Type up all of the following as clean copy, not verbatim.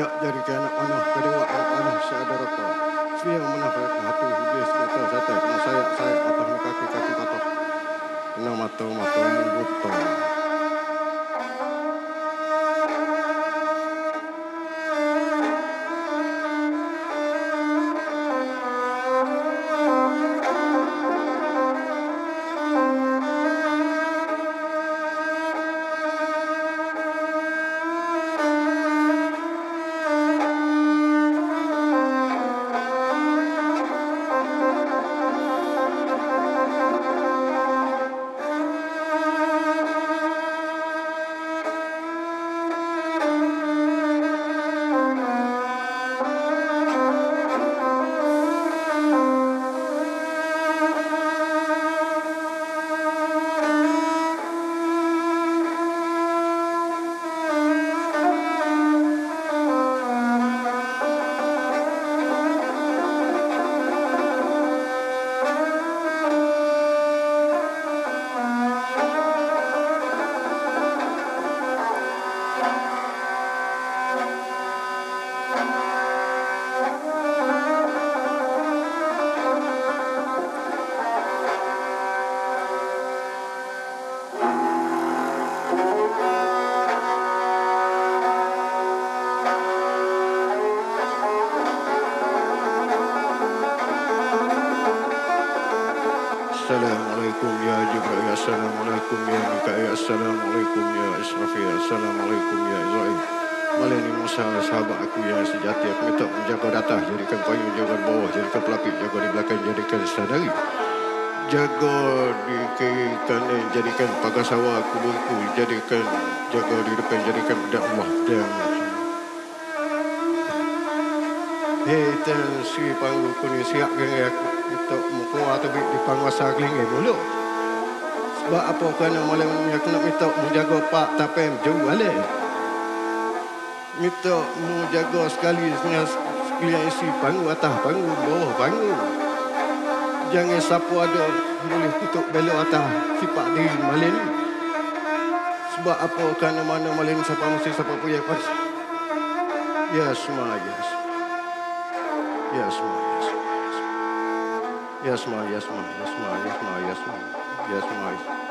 tak jadi anak panah dari wak yang panah seada rata. Siang menafak hati iblis kita sate kena saya patah kaki patah. Kena mata buta. Assalamualaikum ya Jibril, Assalamualaikum ya Mikail, Assalamualaikum ya Israfil, Assalamualaikum ya Israel. Malani Musa sahabat aku yang sejati, aku minta menjaga datang, jadikan payung, jaga bawah, jadikan pelapik, jaga di belakang, jadikan sadari. Jaga di kiri kanan, jadikan pagar sawah aku bungku, jadikan jaga di depan, jadikan bedak Allah dan Tan Sri Panggu Kuning siap dengan aku untuk keluar tebik di penguasa kelingin dulu. Sebab apa kerana malam ni aku nak minta menjaga Pak Tapem jauh balik. Minta menjaga sekali dengan sekalian isi panggu, atas panggu, bawah panggu. Jangan siapa ada boleh tutup belok atas sifat diri malam ni. Sebab apa kerana mana malam ni siapa mesti siapa punya pas. Ya semua, ya semua. Yes, ma. Yes, ma. Yes, ma. Yes, ma. Yes, ma. Yes, ma. Yes, ma. Yes, ma.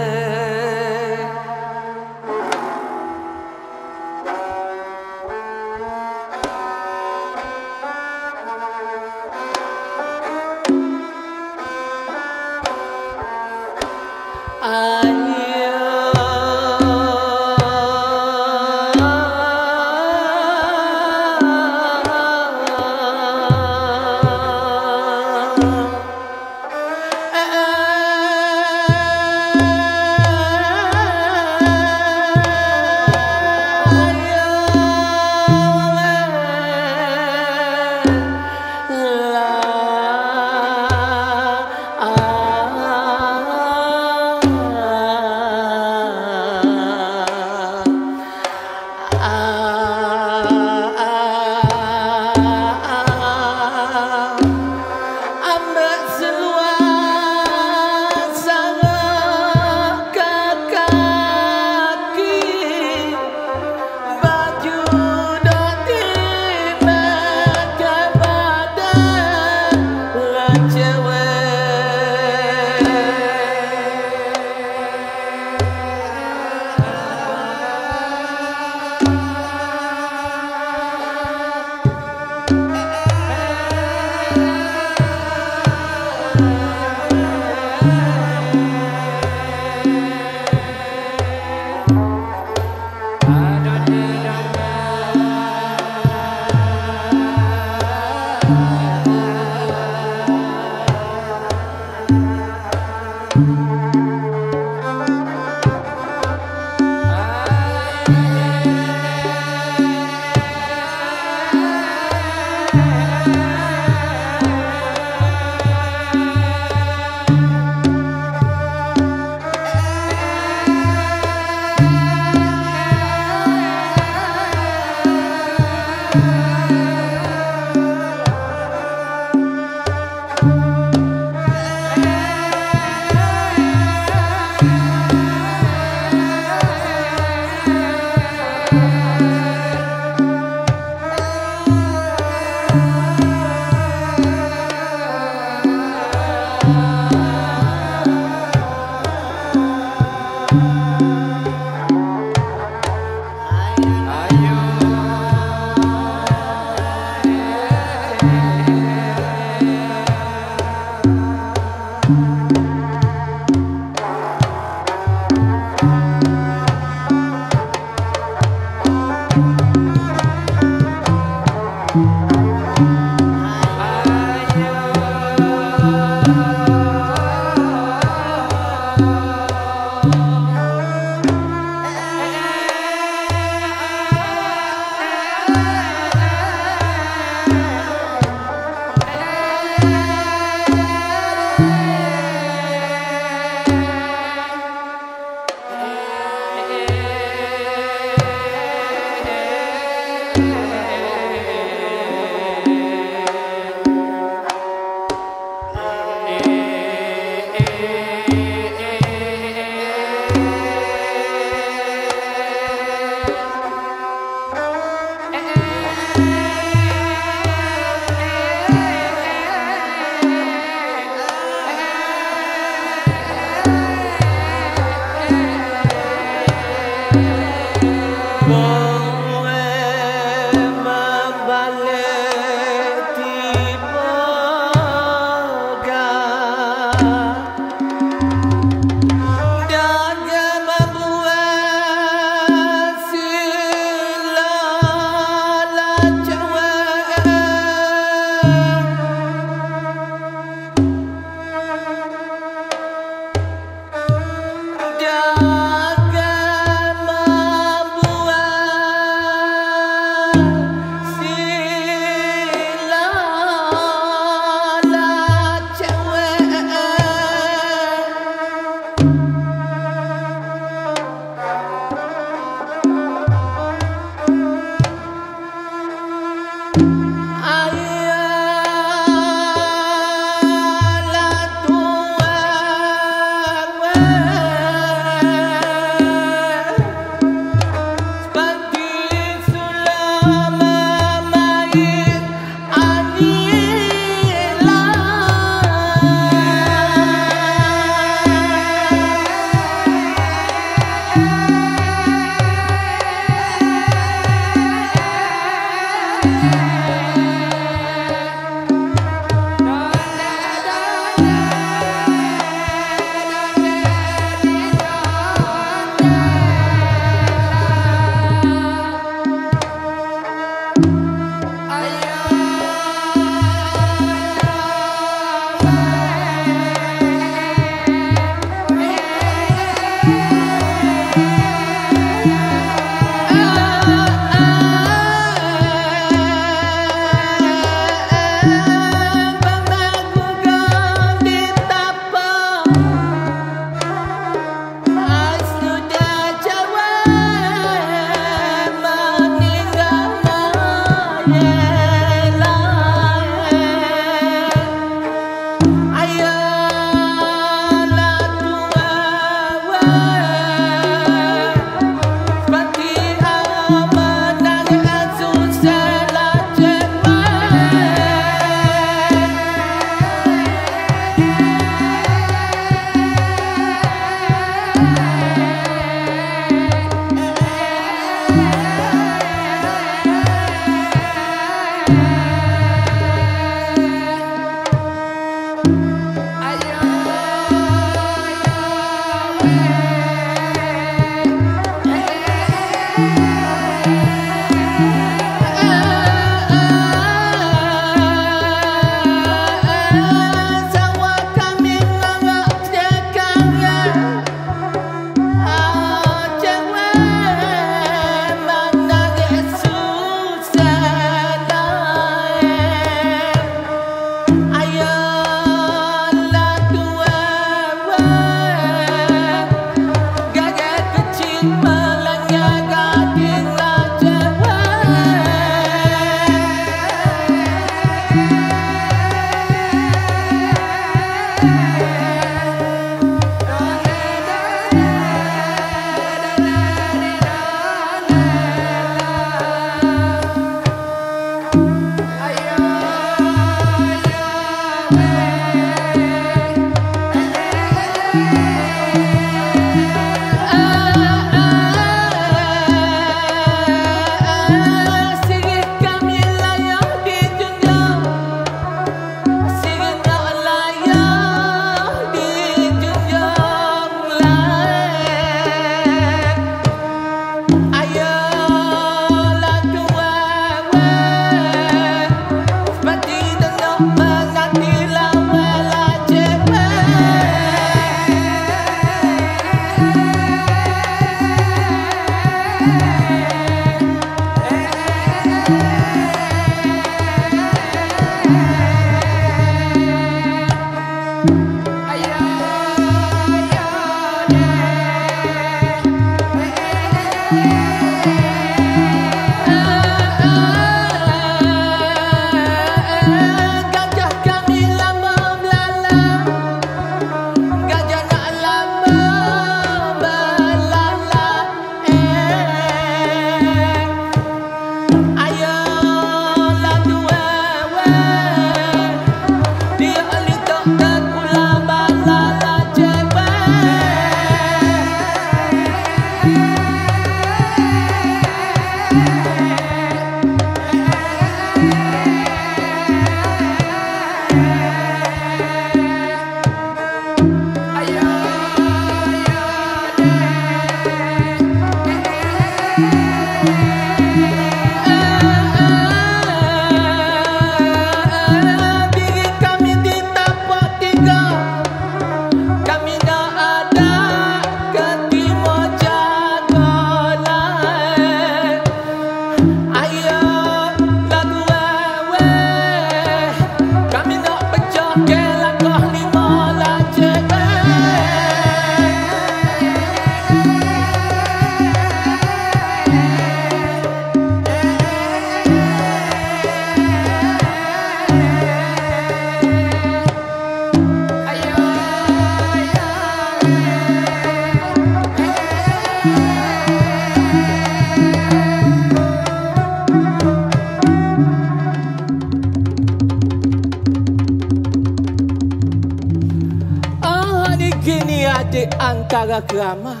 adik angkara kerama.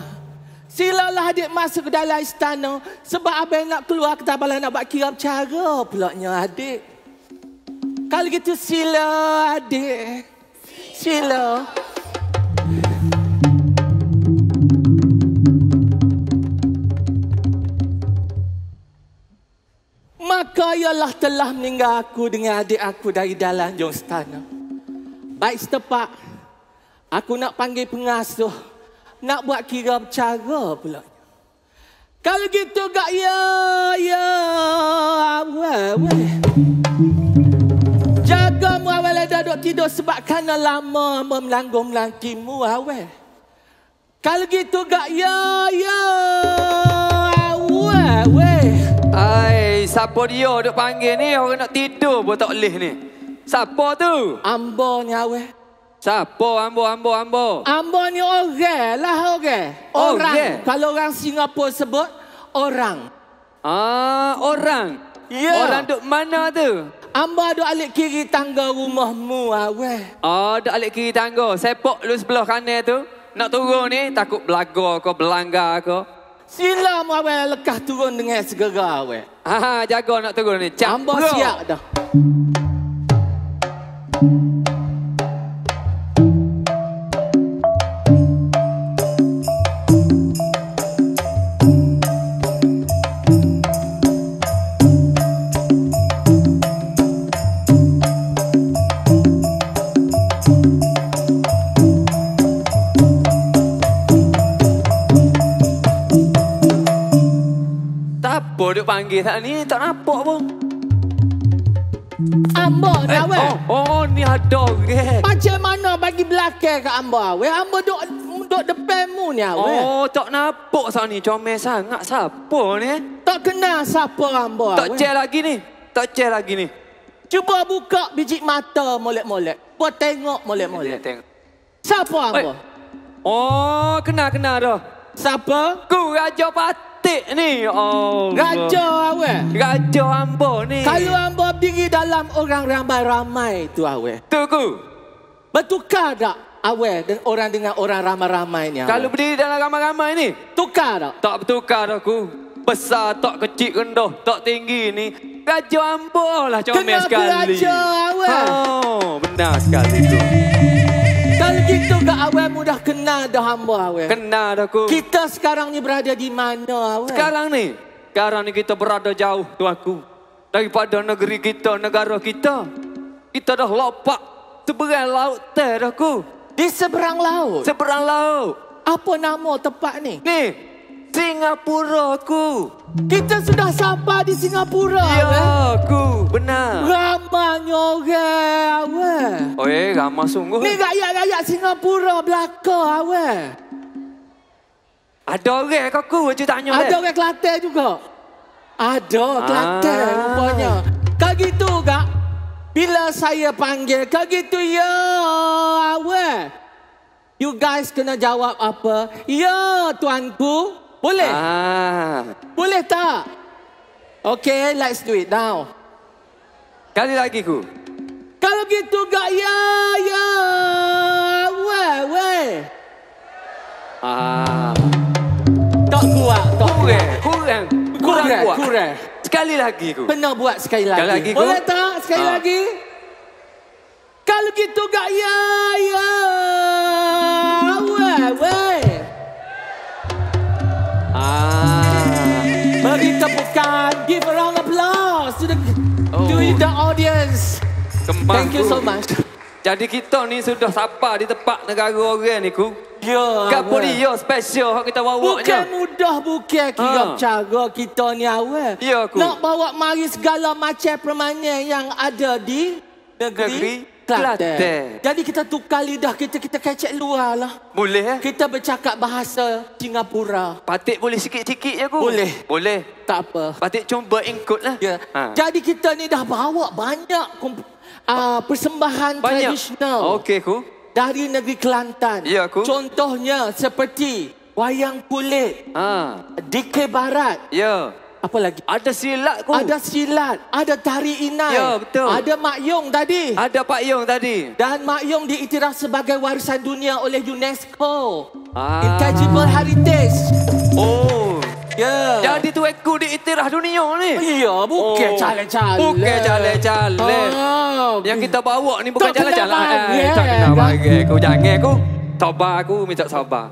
Silalah adik masuk ke dalam istana sebab abang nak keluar ke tabalan nak buat kirap cara pulaknya adik. Kalau gitu sila adik. Sila. Maka ialah telah meninggal aku dengan adik aku dari dalam jong istana. Baik setepak, aku nak panggil pengasuh, nak buat kira bercara pula. Kalau gitu gak ya, awal. Jaga mu awal dah duduk tidur sebab kerana lama melanggung melangkimu awal. Kalau gitu gak ya, awal. Ai, siapa dia duk panggil ni? Orang nak tidur pun tak boleh ni. Siapa tu? Ambo ni awal. Siapa Ambo? Ambo ni orang lah orang. Orang? Kalau orang Singapura sebut orang. Ah, orang? Ya. Orang duk mana tu? Ambo duk alik kiri tangga rumahmu awal. Oh, duk alik kiri tangga. Sepak lu sebelah kanan tu. Nak turun ni takut belaga ke belanggar ke. Sila mu awal lekah turun dengan segera awal. Ha, jaga nak turun ni. Cap Ambo bro. siap dah. Apa duk panggil tak ni? Tak nampak pun. Ambo dah awal. Oh, ni ada orang. Macam mana bagi belakang kat Ambo awal? Ambo duk Tok depanmu ni awak. Oh, tak nampak sat ni. Comel sangat. Siapa ni? Tak kenal siapa hamba Tak awak. cek lagi ni. Tak cek lagi ni. Cuba buka biji mata molek-molek. Buat tengok molek-molek. Tengok. Siapa hamba? Oh, kenal dah. Siapa? Ku Raja Patik ni. Oh. Raja awak. Raja hamba ni. Kalau hamba berdiri dalam orang ramai-ramai tu awak. Tu ku. Bertukar tak awak dengan orang ramai-ramai ni awak? Kalau berdiri dalam ramai-ramai ni. Tukar tak? Tak bertukar dah ku. Besar, tak kecil, rendah, tak tinggi ni. Raja hamba lah comel Kenapa sekali. raja awak? Oh, benar sekali tu. Kalau gitu gak awak mudah kenal dah hamba awak. Kenal dah ku. Kita sekarang ni berada di mana awak? Sekarang ni kita berada jauh tuanku. Daripada negeri kita, negara kita. Kita dah lopak seberang laut dah ku. Di seberang laut. Seberang laut. Apa nama tempat ni? Ni, Singapura ku. Kita sudah sampai di Singapura Ya awak. ku, benar. Ramanya orang awak. Oh ramah sungguh. Ni rakyat-rakyat Singapura belaka awak. Ada orang ke ku? Cik tanya. Ada orang Kelantan juga. Ada Kelantan rupanya. Kau gitu gak? Bila saya panggil, kau gitu ya awak. You guys kena jawab apa? Ya tuanku. Boleh? Boleh tak? Okay, let's do it now. Kali lagi ku. Kalau gitu gak ya. Weh. Tak kuat. Kurang kuat. Kurang. Sekali lagi ku. Pernah buat sekali lagi. Sekali lagi ku. Boleh tak? Sekali lagi. Kalau gitu gak ya. Weh. Beri tepukan. Give a round of applause to the audience. Kembang Thank you ku. so much. Jadi kita ni sudah sampai di tempat negara orang ni ku. Ya. Kat Podio special hak kita bawa Bukan je. mudah bukan kira cara kita ni awal. Ya, ku. Nak bawa mari segala macam permainan yang ada di negeri Kelantan. Kelantan. Jadi kita tukar lidah kita kecek luar lah. Boleh Kita bercakap bahasa Singapura. Patik boleh sikit-sikit je ku. Boleh. Boleh. Tak apa. Patik cuba ikut lah. Ya. Jadi kita ni dah bawa banyak persembahan tradisional Okey ku. dari negeri Kelantan. Ya, ku. Contohnya seperti wayang kulit, dikir barat. Ya. Apa lagi? Ada silat ku. Ada silat, ada tari inai. Ya, betul. Ada makyong tadi. Ada Pak Yong tadi. Dan makyong diiktiraf sebagai warisan dunia oleh UNESCO. Intangible Heritage. Oh. Ya. Jadi tu aku diiktiraf dunia ni. Iya, bukan calon-calon. Bukan calon-calon. Yang kita bawa ni bukan Tak kena calon-calon. bagi, Tak kena kan? bagi. Aku jangan aku. Sabar aku minta sabar.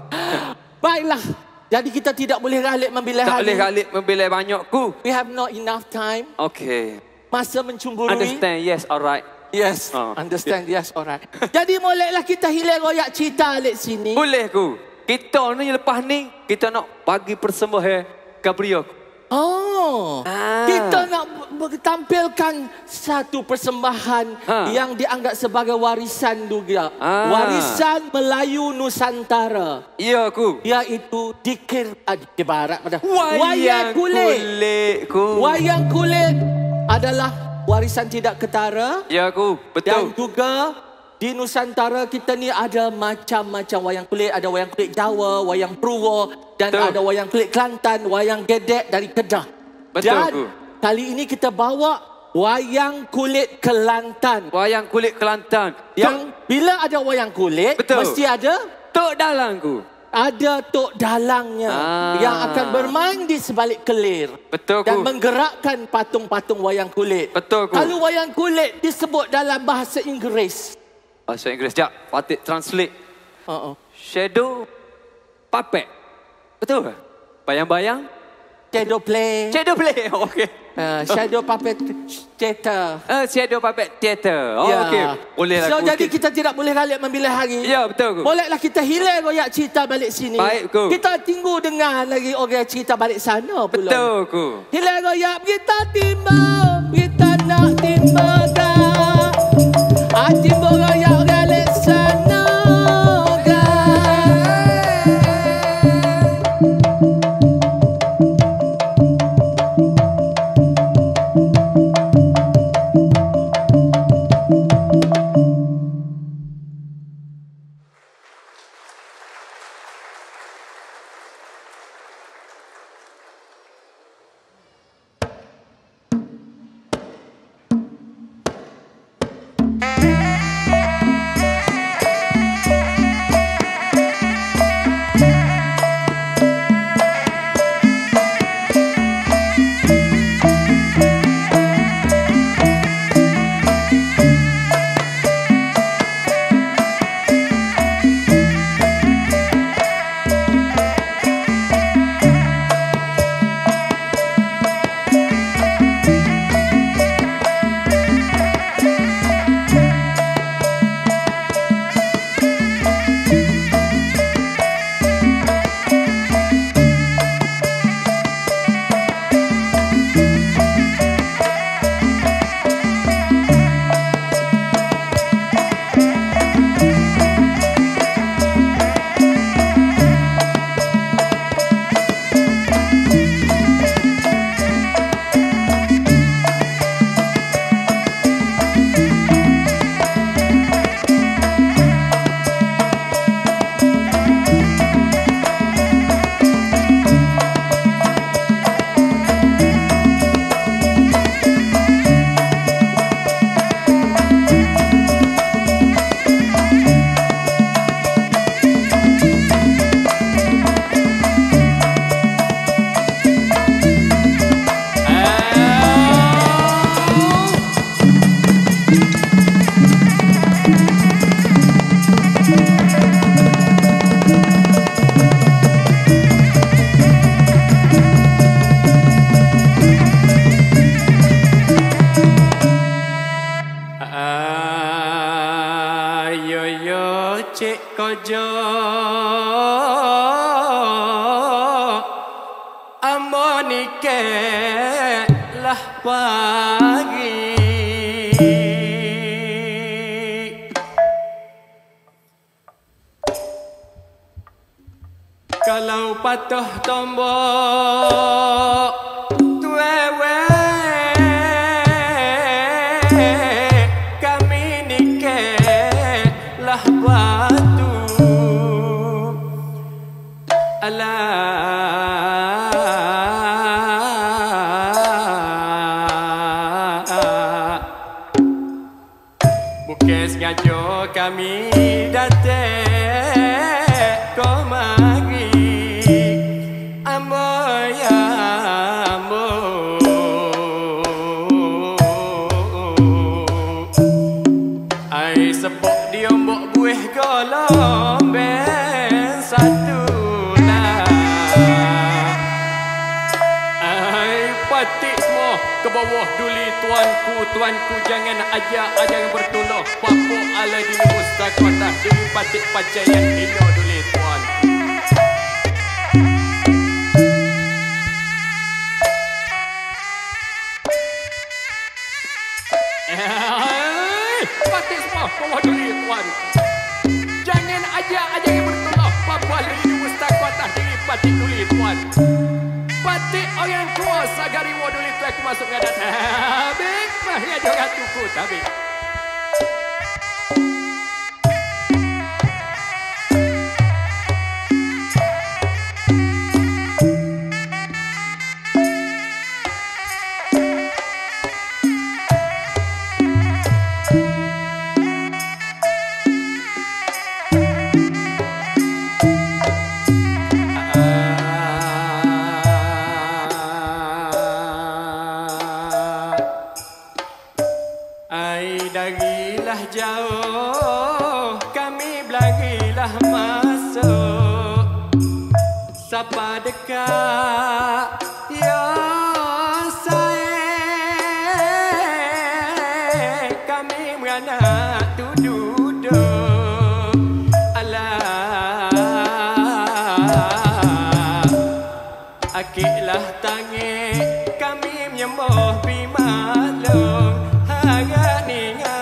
Baiklah. Jadi kita tidak boleh ralik membela Tak hari. boleh galik membela banyak ku. We have not enough time. Okay. Masa mencemburui. Understand, yes, alright. Yes, understand, yes, alright. Jadi bolehlah kita hilang royak cerita alik sini. Boleh ku. Kita ni lepas ni, kita nak bagi persembahan ke beliau. Oh, kita nak tampilkan satu persembahan yang dianggap sebagai warisan juga. Warisan Melayu Nusantara. Ya ku. Iaitu dikir barat pada Wayang kulit ku. Wayang kulit adalah warisan tidak ketara. Ya ku, Dan betul. juga di Nusantara kita ni ada macam-macam wayang kulit. Ada wayang kulit Jawa, wayang Purwo. Dan Betul. ada wayang kulit Kelantan, wayang gedek dari Kedah. Betul, Dan ku. kali ini kita bawa wayang kulit Kelantan. Wayang kulit Kelantan. Yang bila ada wayang kulit, Betul. mesti ada Tok dalang ku. ada tok dalangnya yang akan bermain di sebalik kelir. Betul Dan ku. menggerakkan patung-patung wayang kulit. Betul ku. Kalau wayang kulit disebut dalam bahasa Inggeris. Bahasa Inggeris. Sekejap. Patik translate. Shadow puppet. Betul ke? Bayang-bayang? Shadow play. Shadow play. Okey. Shadow puppet theater. Shadow puppet theater. Oh, Ya. okey. Boleh lah. So jadi kita tidak boleh ralik memilih hari. Ya, betul ku. Bolehlah kita hilang royak cerita balik sini. Baik, ku. Kita tunggu dengar lagi orang cerita balik sana pula. Betul ku. Hilang royak kita timbang. Kita nak timbang dah. Timbang royak balik sana dah. kerja Amonike lah pagi Kalau patuh tombok tuewe kami nike lah batu Bukes ngajo kami datang komagi amoya ambo ai sepok diombok buih golomben satu lah ai patik semua ke bawah duli tuanku jangan ajar yang bertolak papo ala di mustakota demi patik pacayan ino duli tuan patik semua bawah duli tuan jangan ajar yang bertolak papo ala di mustakota demi patik duli tuan patik orang tua sagari waduli tu aku masuk ngadat habis mahir jangan tuku tapi Darilah jauh kami belagilah masuk Sapa dekat ya saya kami merana tu duduk alah akiklah tangi kami menyembah bimalung agak ni ngapung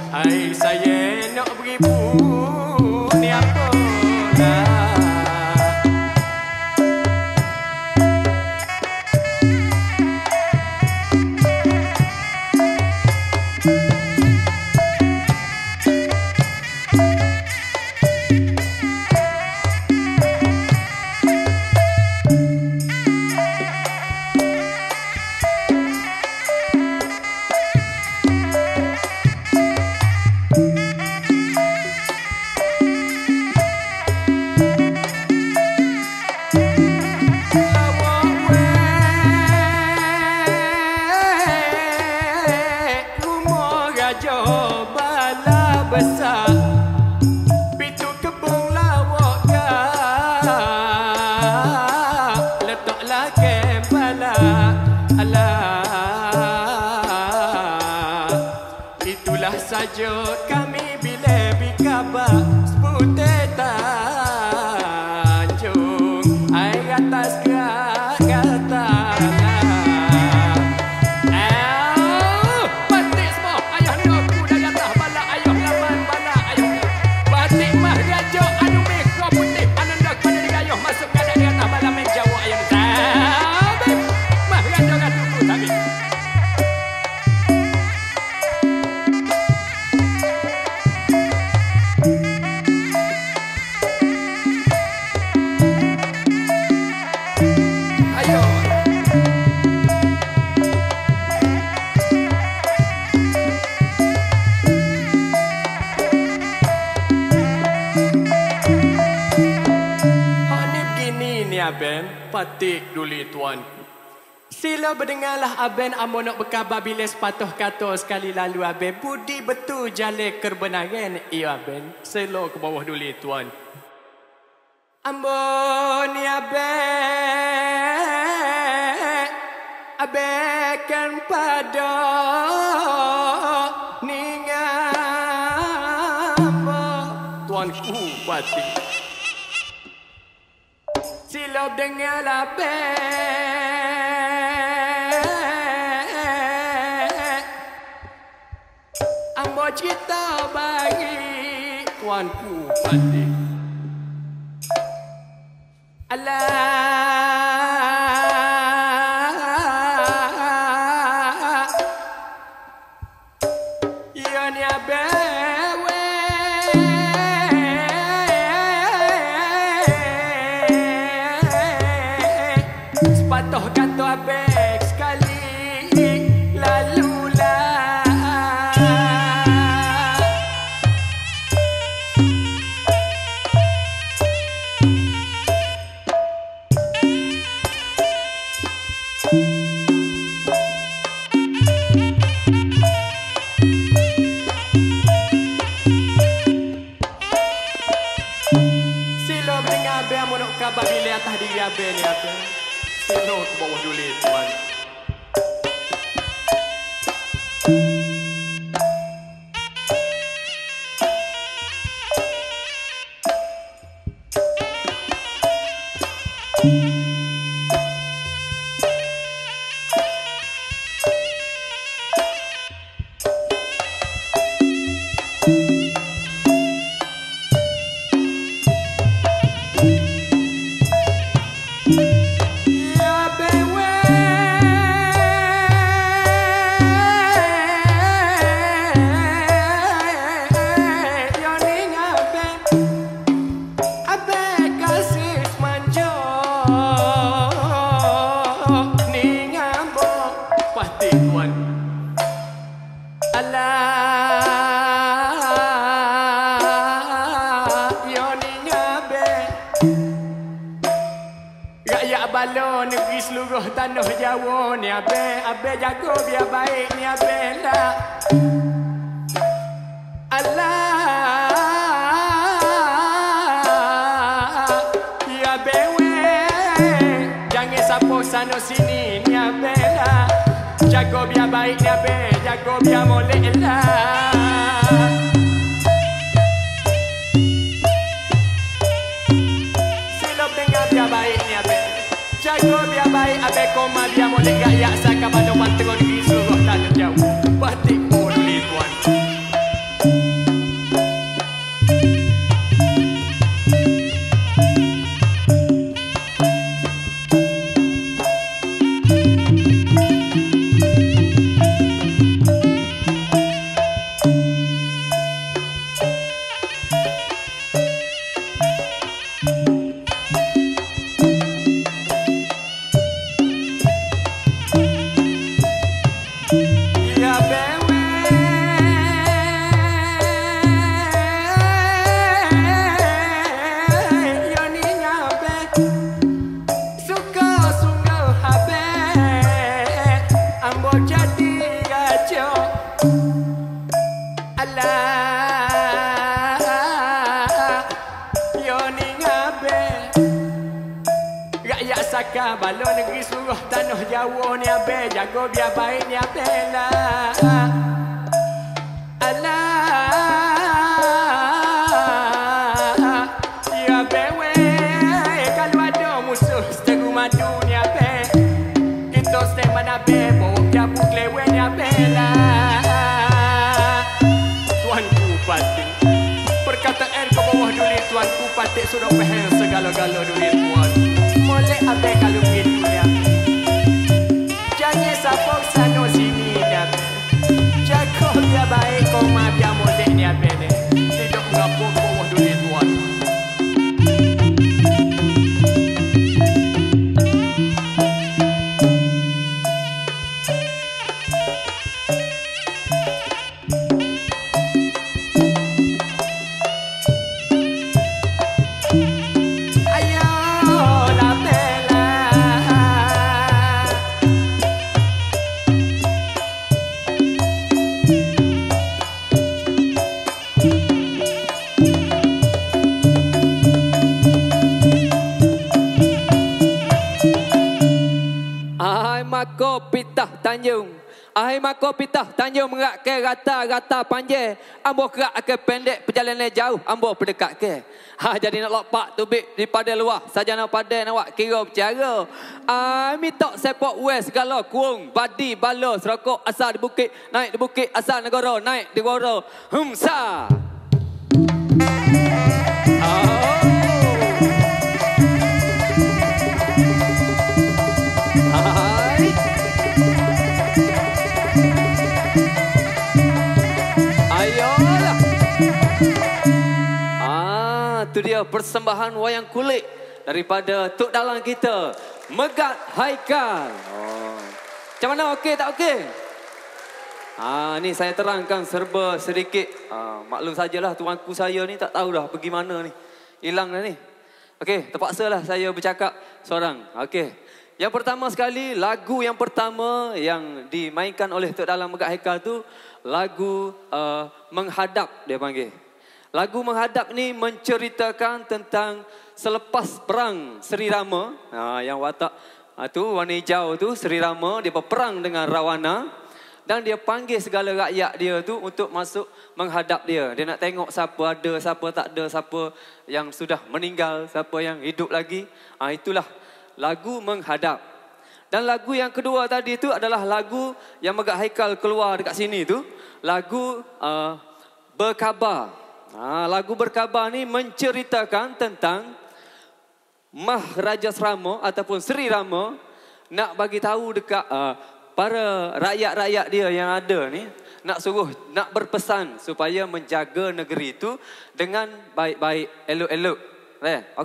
Hai saya nak beribu ni apa lah besar pitu kebung lawak gak letaklah kembala alah itulah saja kami bila bikabar seputar Tanjung air atas kata Aben, patik duli tuanku. Sila berdengarlah Aben amo nak berkabar bila sepatah kata sekali lalu Aben. Budi betul jale kebenaran iya Aben. Sila ke bawah duli tuan. Ambo ni Aben. Aben kan pada ningat Pati. Silap dengan lapek, ambo cerita bagi tuanku Pati. Alah, ya ni abewe, sepatah kata abek sekali lalulah. Silo dengan abe amu nak kabar bila atas diri abe ni abe. Silo ke bawah dulu tuan. Balon negeri seluruh tanah Jawa ni abe jago biar baik ni abe lah. Allah ya bewe jangan sapo sana sini ni abe lah. Jago biar baik ni abe jago biar molek lah. Silap dengar biar baik ni abe. Jago biar baik abe koma biar molek gak yak saka pada mantero negeri seluruh tanah Jawa. Batik boleh tuan. Saka balon negeri seluruh tanah Jawa ni abe jago biar baik ni abe lah. Alah ya bewe kalau ada musuh seteru madu ni abe kita seman abe bawa jabu klewe ni abe lah. Tuanku Pati perkataan ke bawah duit tuanku Pati sudah faham segala-gala duit tuan. Molek abe kalau begitu ya. Jangan sapok sana sini ya. Jago biar baik koma biar molek ni abe ni. Tidak ngapuk bawah duit tuan. Mako pitah Tanjung Ahai mako pitah Tanjung merak ke rata-rata panjang. Ambo kerak ke pendek perjalanan jauh. Ambo pendekat ke. Jadi nak lopak tubik daripada luar. Sajana pada nak buat kira bercara. Mitok sepak west segala kuung. Badi bala serokok asal di bukit. Naik di bukit asal negara. Naik di negara. Humsa. Itu dia persembahan wayang kulit daripada Tok Dalang kita, Megat Haikal. Macam mana, okey tak okey? Ni saya terangkan serba sedikit. Maklum sajalah tuanku saya ni tak tahu dah pergi mana ni. Hilang dah ni. Okey, terpaksalah saya bercakap seorang. Okey. Yang pertama sekali, lagu yang pertama yang dimainkan oleh Tok Dalang Megat Haikal tu lagu Menghadap dia panggil. Lagu Menghadap ni menceritakan tentang selepas perang Sri Rama. Yang watak tu warna hijau tu Sri Rama, dia berperang dengan Rawana. Dan dia panggil segala rakyat dia tu untuk masuk menghadap dia. Dia nak tengok siapa ada, siapa tak ada, siapa yang sudah meninggal, siapa yang hidup lagi. Itulah lagu Menghadap. Dan lagu yang kedua tadi tu adalah lagu yang Megat Haikal keluar dekat sini tu. Lagu Berkhabar. Lagu Berkhabar ni menceritakan tentang Maharaja Rama ataupun Sri Rama nak bagi tahu dekat para rakyat-rakyat dia yang ada ni, nak suruh, nak berpesan supaya menjaga negeri itu dengan baik-baik, elok-elok.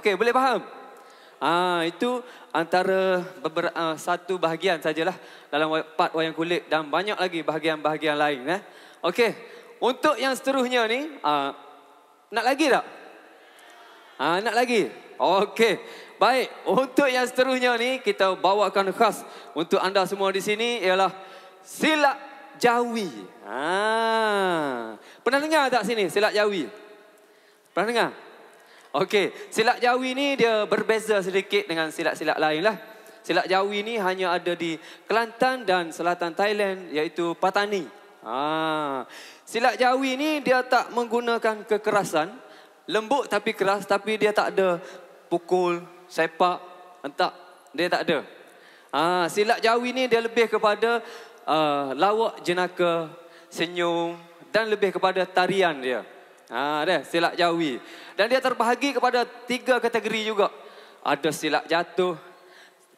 Okey, boleh faham? Itu antara satu bahagian sajalah dalam part wayang kulit dan banyak lagi bahagian-bahagian lain. Okey, untuk yang seterusnya ni, nak lagi tak? Nak lagi? Okey. Baik, untuk yang seterusnya ni kita bawakan khas untuk anda semua di sini ialah Silat Jawi. Pernah dengar tak sini Silat Jawi? Pernah dengar? Okey, Silat Jawi ni dia berbeza sedikit dengan silat-silat lain lah. Silat Jawi ni hanya ada di Kelantan dan selatan Thailand iaitu Patani. Silat Jawi ni dia tak menggunakan kekerasan, lembut tapi keras, tapi dia tak ada pukul, sepak, entak, dia tak ada. Silat Jawi ni dia lebih kepada lawak jenaka, senyum dan lebih kepada tarian dia. Dia silat Jawi. Dan dia terbahagi kepada 3 kategori juga. Ada silat jatuh,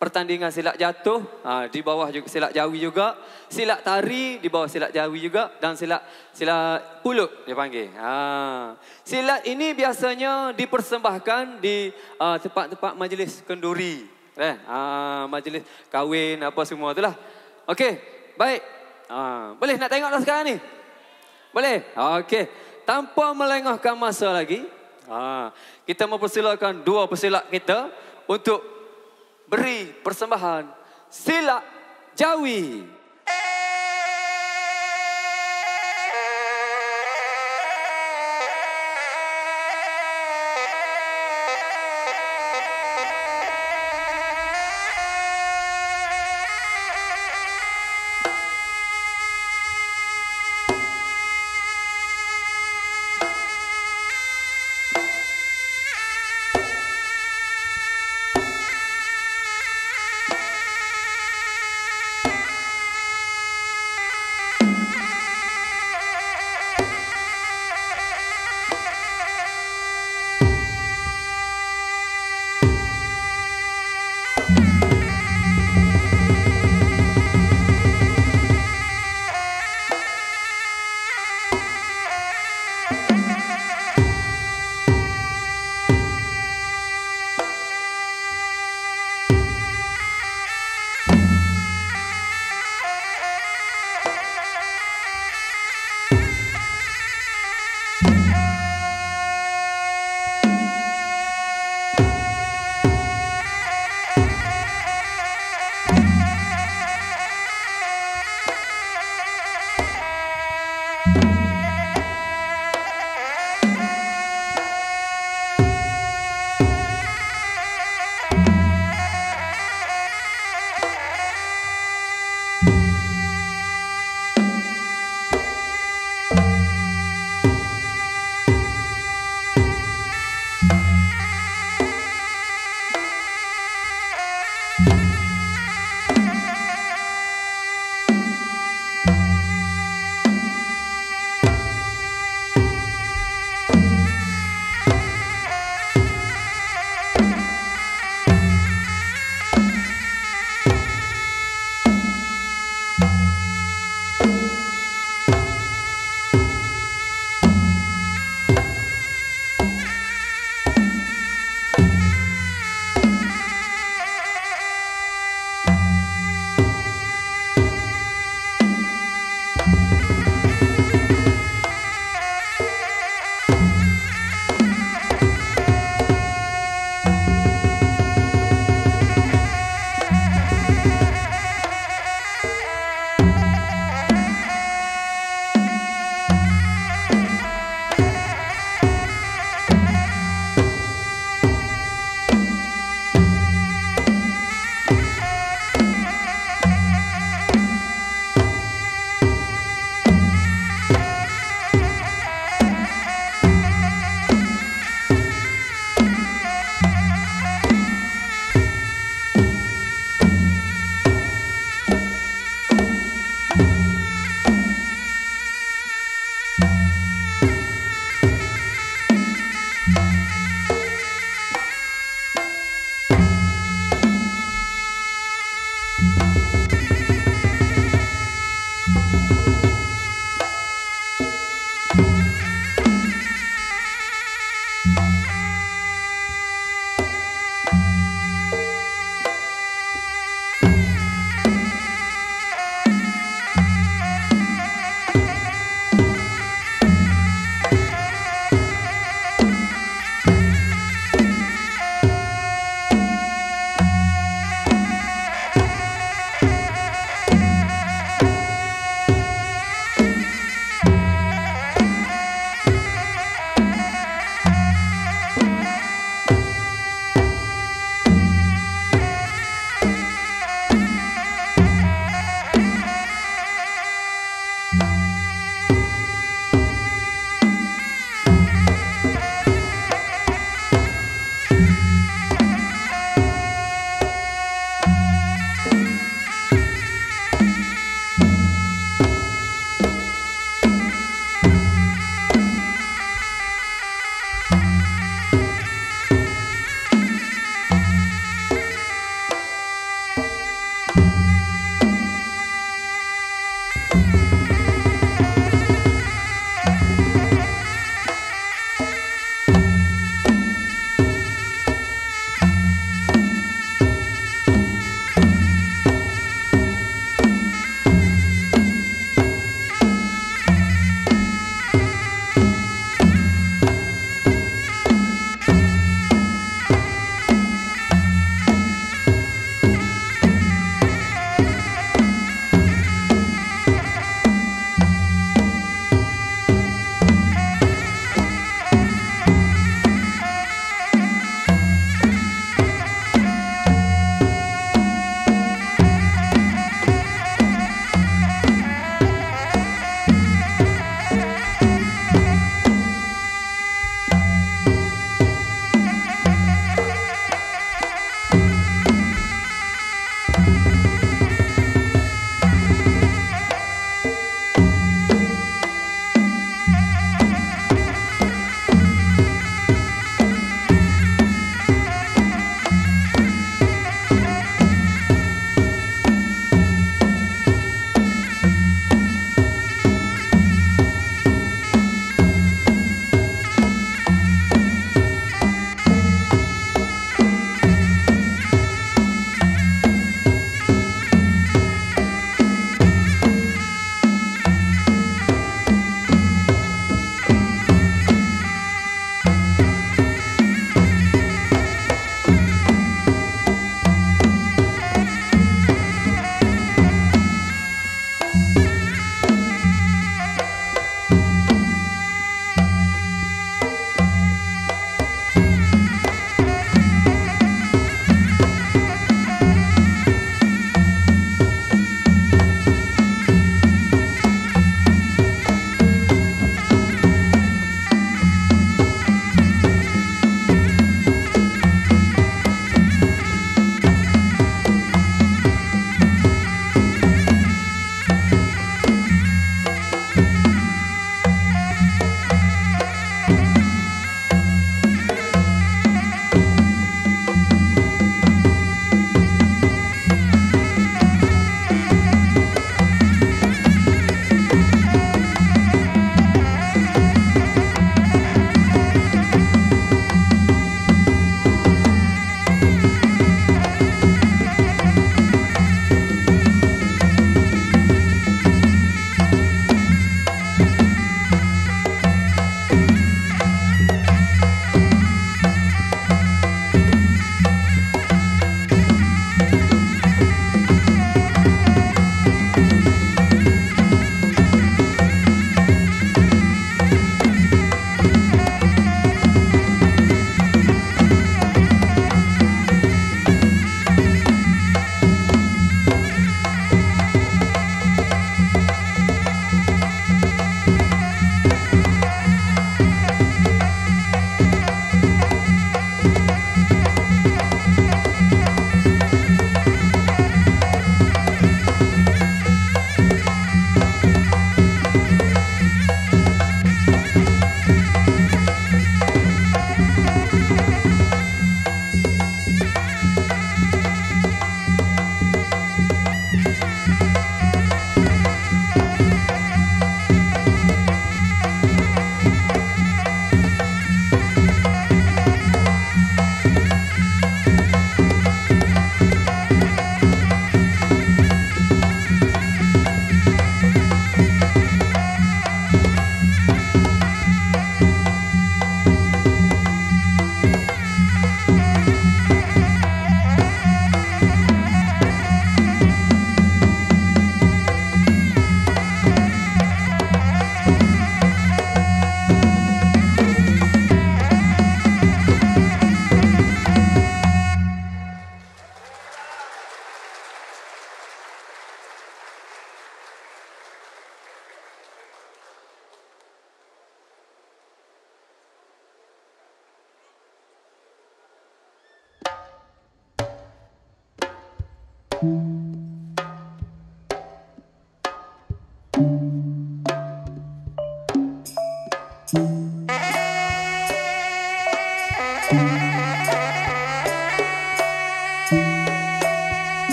pertandingan silat jatuh, di bawah juga silat Jawi juga. Silat tari di bawah silat Jawi juga. Dan silat pulut dia panggil. Silat ini biasanya dipersembahkan di tempat-tempat majlis kenduri. Majlis kahwin apa semua itulah. Okey, baik. Boleh nak tengok dah sekarang ni? Boleh? Okey. Tanpa melengahkan masa lagi, kita mempersilakan 2 pesilat kita untuk beri persembahan Silat Jawi.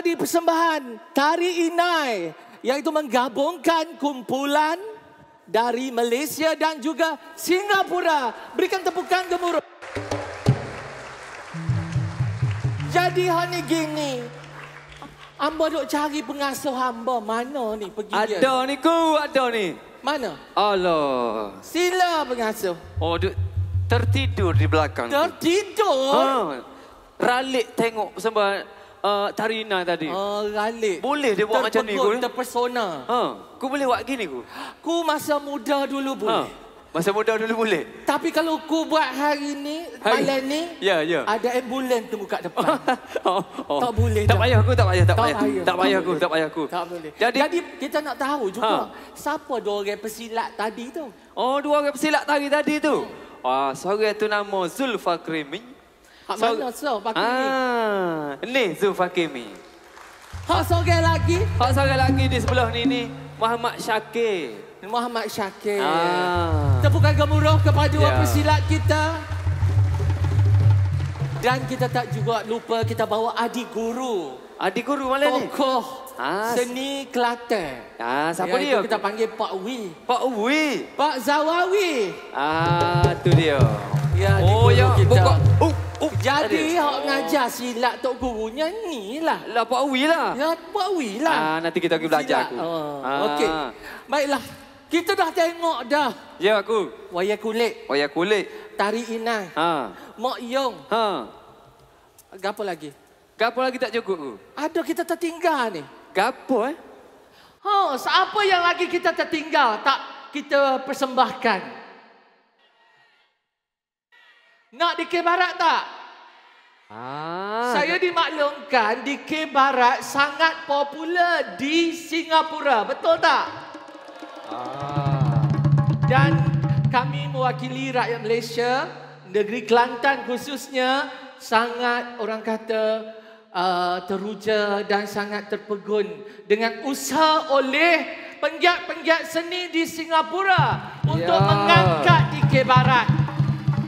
tadi persembahan Tari Inai, iaitu menggabungkan kumpulan dari Malaysia dan juga Singapura. Berikan tepukan gemuruh. Jadi hari gini, hamba duk cari pengasuh hamba. Mana ni pergi dia? Ada ni ku, ada ni. Mana? Allah. Sila pengasuh. Oh, duk tertidur di belakang. Tertidur? Ralik tengok sembah Tari Inai tadi. Oh, ralik. Boleh dia buat macam ni ku? Terpesona. Ku boleh buat gini ku? Ku masa muda dulu boleh. Masa muda dulu boleh. Tapi kalau ku buat hari ni, malam ni, ya. ada ambulans tunggu kat depan. Tak boleh. Tak payah aku, tak payah. Tak payah aku. Tak boleh. Jadi kita nak tahu juga siapa dua orang pesilat tadi tu. Oh, dua orang pesilat tadi tu. Wah, seorang tu nama Zulfakrimi. Mana Zulfakrimi? Ni Zulfakrimi. Hak seorang lagi di sebelah ni Muhammad Syakir. Muhammad Syakir. Tepukan gemuruh kepada dua pesilat kita. Dan kita tak juga lupa kita bawa adik guru. Adik guru mana ni? Tokoh seni Kelantan. Siapa dia? Kita panggil Pak Wi. Pak Wi. Pak Zawawi. Tu dia. Ya, kita. Jadi hak ngajar silat tok gurunya ni lah. Lah Pak Wi lah. Ya, Pak Wi lah. Nanti kita pergi belajar aku. Okey. Baiklah. Kita dah tengok dah. Ya aku. Wayang kulit. Tari Inai. Mok Yong. Gapo lagi? Gapo lagi tak cukup ku? Ada kita tertinggal ni. Gapo Siapa yang lagi kita tertinggal tak kita persembahkan? Nak di K Barat tak? Saya dimaklumkan di K Barat sangat popular di Singapura. Betul tak? Dan kami mewakili rakyat Malaysia, negeri Kelantan khususnya, sangat orang kata teruja dan sangat terpegun dengan usaha oleh penggiat-penggiat seni di Singapura untuk mengangkat di K Barat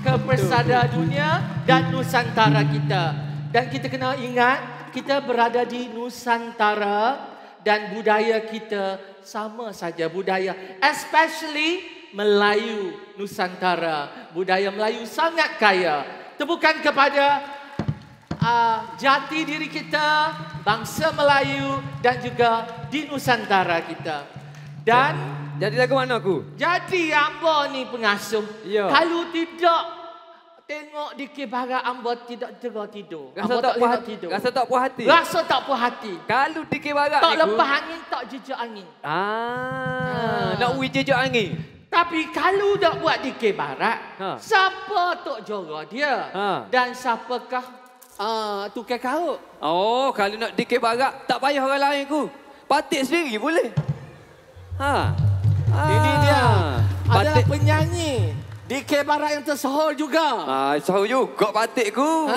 ke persada dunia dan Nusantara kita. Dan kita kena ingat, kita berada di Nusantara dan budaya kita sama saja budaya, especially Melayu Nusantara. Budaya Melayu sangat kaya. Tepukan kepada jati diri kita, bangsa Melayu dan juga di Nusantara kita. Dan jadi lagu mana aku? Jadi hamba ni pengasuh. Kalau tidak tengok di K Barat, hamba tidak jaga tidur. Rasa tak puas hati. Rasa tak puas hati. Kalau di K Barat tak lepas angin, tak jejak angin. Nak uji jejak angin. Tapi kalau tak buat di K Barat, siapa tok jora dia? Dan siapakah tukar kaut? Oh, kalau nak di K Barat, tak payah orang lain ku. Patik sendiri boleh. Ini dia. Adalah penyanyi di K Barat yang tersohor juga. Sohor juga patik ku.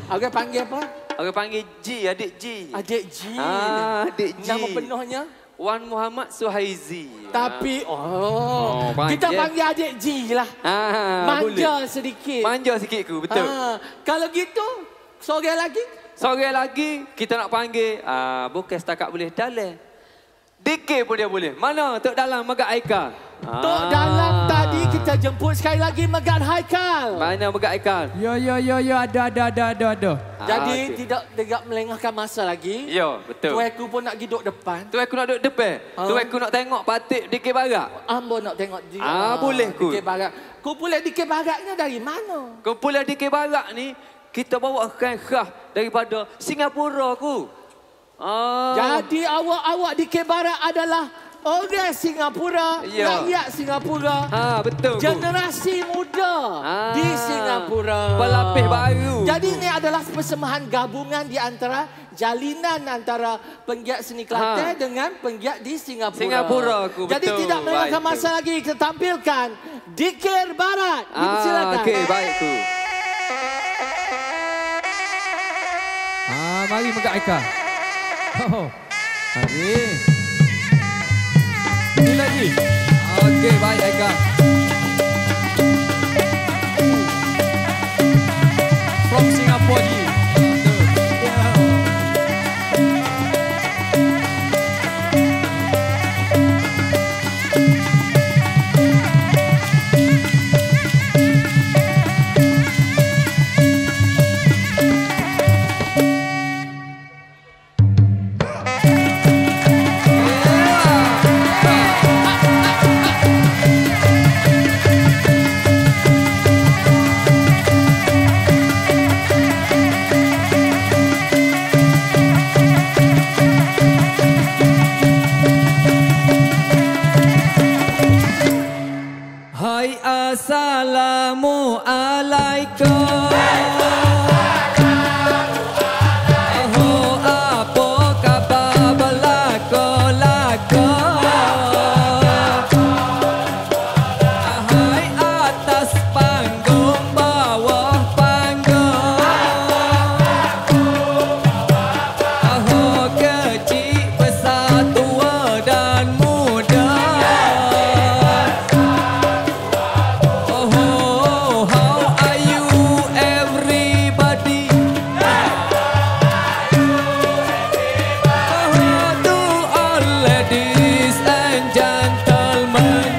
Orang panggil apa? Orang panggil G, adik G. Adik G. Adik G. Nama penuhnya? Wan Muhammad Suhaizi. Tapi, kita panggil adik G lah. Manja sedikit. Manja sikit ku, betul. Kalau gitu, seorang lagi? Seorang lagi, kita nak panggil, bukan setakat boleh dalam. DK pun dia boleh. Mana Tok Dalam Megat Haikal? Tok Dalam tadi kita jemput sekali lagi Megat Haikal. Mana Megat Haikal? Yo, ada. Jadi tidak melengahkan masa lagi. Ya, betul. Tuanku pun nak duduk depan. Tuanku nak duduk depan. Tuanku nak tengok patik DK Barat. Ambo nak tengok dia. Boleh ku. DK Barat. Kumpulan DK Baratnya dari mana? Kumpulan DK Barat ni kita bawa khas daripada Singapura ku. Jadi awak-awak di K Barat adalah orang Singapura, rakyat Singapura. Betul. Generasi muda di Singapura. Pelapis baru. Jadi ini adalah persembahan gabungan di antara jalinan antara penggiat seni Kelantan dengan penggiat di Singapura. Betul. Jadi tidak melengahkan masa lagi, kita tampilkan di K Barat. Silakan. Okey, baik ku. Mari Megat Haikal. Mari. Ini lagi. Okey, baik Haikal. From Singapore ni. Assalamualaikum. Oh, apa khabar belako-lako? Hai atas panggung, bawah panggung. Oh, kecil, besar, tua dan muda. Oh, how are you everybody? Oh, to all ladies and gentlemen.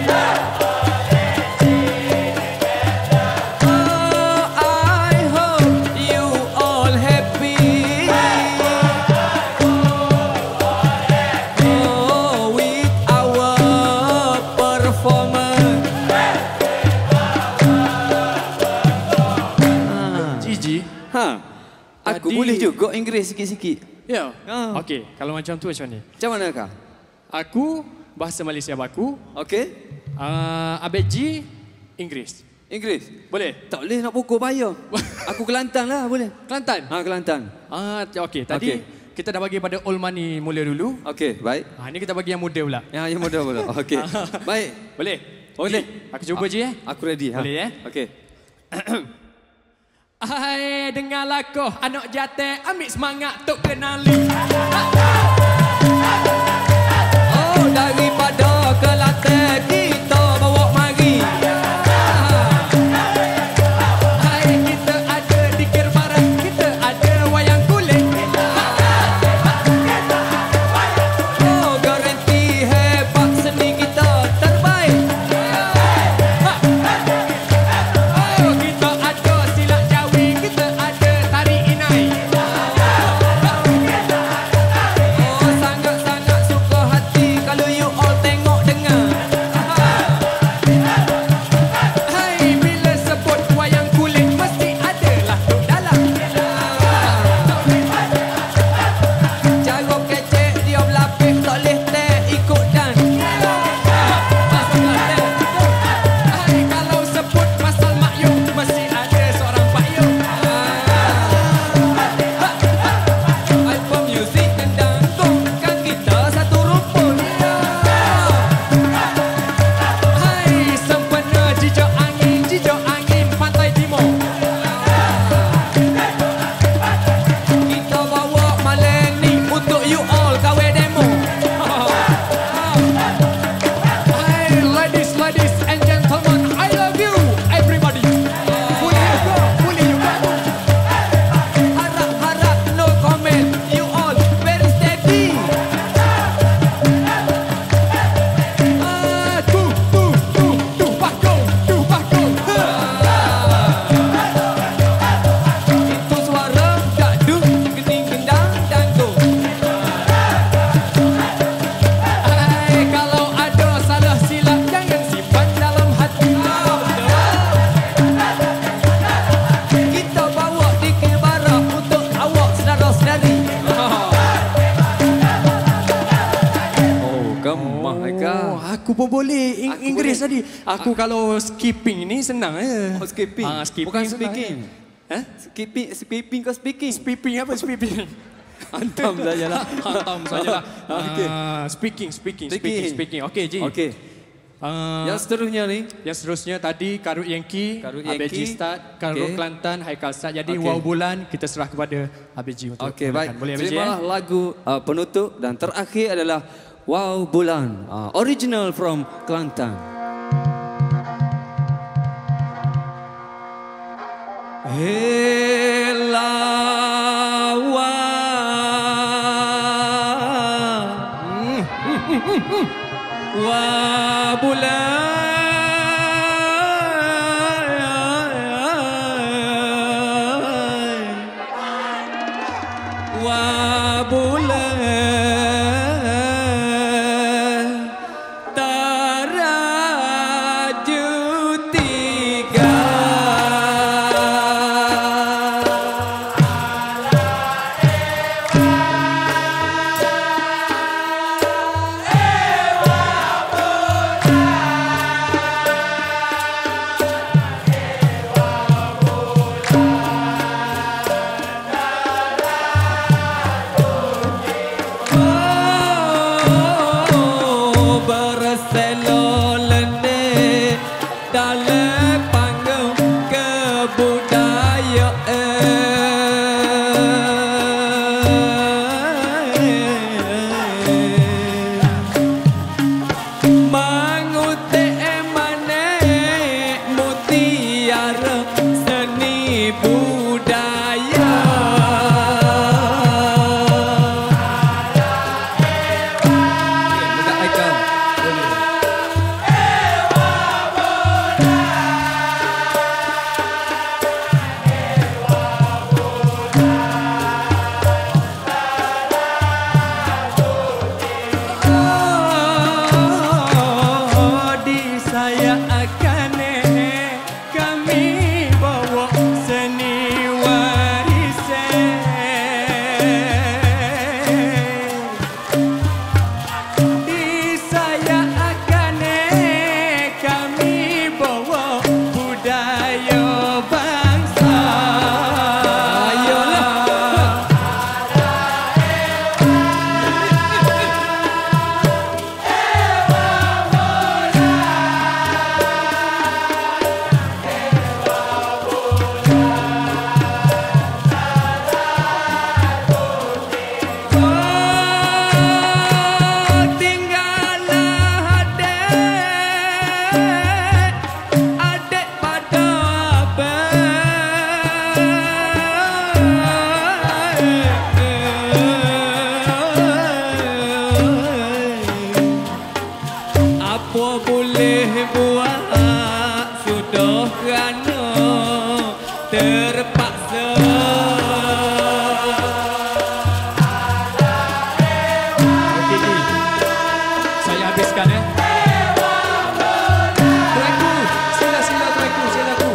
Oh, I hope you all happy. Oh, with our performance. Gigi. Ha, aku Tadi- boleh juga Inggeris sikit-sikit. Ya. Ah. Okey, kalau macam tu macam ni. Macam mana kah? Aku bahasa Malaysia baku, Okey? Abid G Inggeris. Inggeris? Boleh? Tak boleh nak pukul bayar. Aku Kelantan lah boleh. Kelantan. Ha, Kelantan. Okey, tadi Okey. kita dah bagi pada old money mula dulu. Okey, baik. Ni kita bagi yang muda pula. Yang mudah pula. Okey. Baik. Boleh? Boleh. Aku cuba je Aku ready. Boleh, eh? Okey. Hai, dengarlah kau anak jatuh, ambil semangat tok kenali. Oh, daripada Kelantan kita bawa mari. Hai, kita ada di Kerbaran, kita ada wayang kulit. Oh, garanti hebat seni kita terbaik. Oh, kita ada silat jawi, kita ada tari inai. Oh, sangat-sangat suka hati kalau you all tengok dengar. Hai, bila sebut wayang kulit, mesti adalah tok dalam. Cara kecek dia berlapis tak boleh tak ikut dan. Hai, kalau sebut pasal Mak Yong, mesti ada seorang Pak Yong. Album muzik dan dangdut kan kita satu rumpun. Hai, sempena jijak angin pantai timur. Kita bawa malam ni untuk you all kawe demo. Hai, ladies and gentlemen, I love you, everybody. Boleh juga. Harap-harap no comment. You all very steady. Bakong. Itu suara dangdut, gening gendang dangdut. Hai, kalau ada salah silap, jangan simpan dalam hati. Kita bawa di Kebarak untuk awak saudara-saudari. Oh, gemah Oh, aku pun boleh Aku Inggeris boleh. tadi. Aku kalau skipping ni senang je. Oh, skipping. Skipping Bukan senang speaking. je. Hah? Skipping ke speaking? Speaking apa speaking? Hantam sajalah. Hantam sajalah. Okey. Speaking. Okey, Ji. Okey. Yang seterusnya ni. Yang seterusnya tadi Karut Yankee, Karut Abid Yankee. G start, Karut Okey. Kelantan, Haikal start. Jadi Okey. wow bulan kita serah kepada Abid G untuk Okey, baik. mulakan. Boleh Abid G? Terimalah lagu penutup dan terakhir adalah Wow Bulan. Original from Kelantan. Wah bulan, wah bulan, teraju tiga. selo lene dalam panggung kebudayaan. Mengutik manik mutiara seni budaya. Apa boleh buat sudah kerana terpaksa. Okey, saya habiskan ya. Tuanku, sila tuanku, silaku.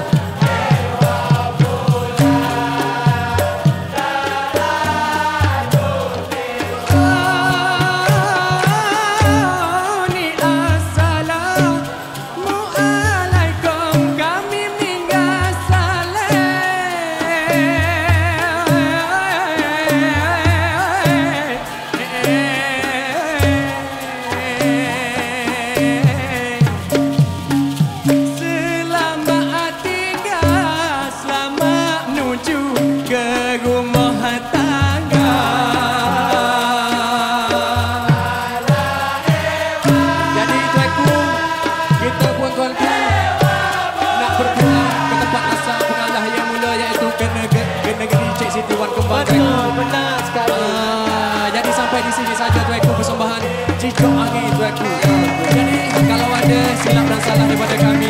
Benar sekali. Jadi sampai di sini saja tuanku persembahan Cicok Angin tuanku. Jadi kalau ada silap dan salah daripada kami,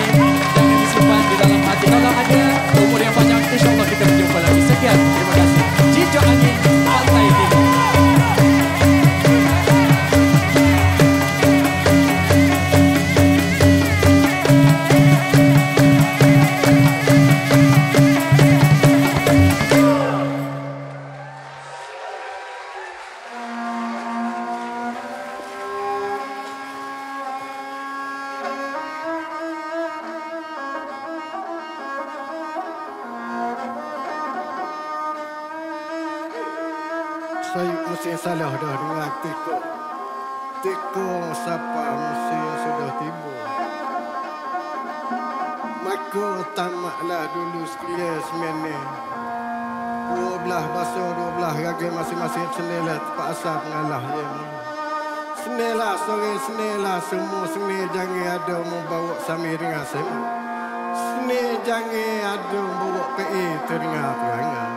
jangan disimpan di dalam hati. Kalau ada umur yang panjang, insyaAllah kita berjumpa lagi. Sekian, terima kasih. Cicok Angin, Pantai Timur. Saya mesti salah dah dengan teko siapa mesti yang sudah tiba. Maka tamaklah dulu sekalian semene. 12 basuh 12 raga masing-masing senelah tempat asal pengalah yang senelah sore senelah semua seni jangan ada membawa sami dengan seni. Seni jangan ada membawa PE teringat perangai.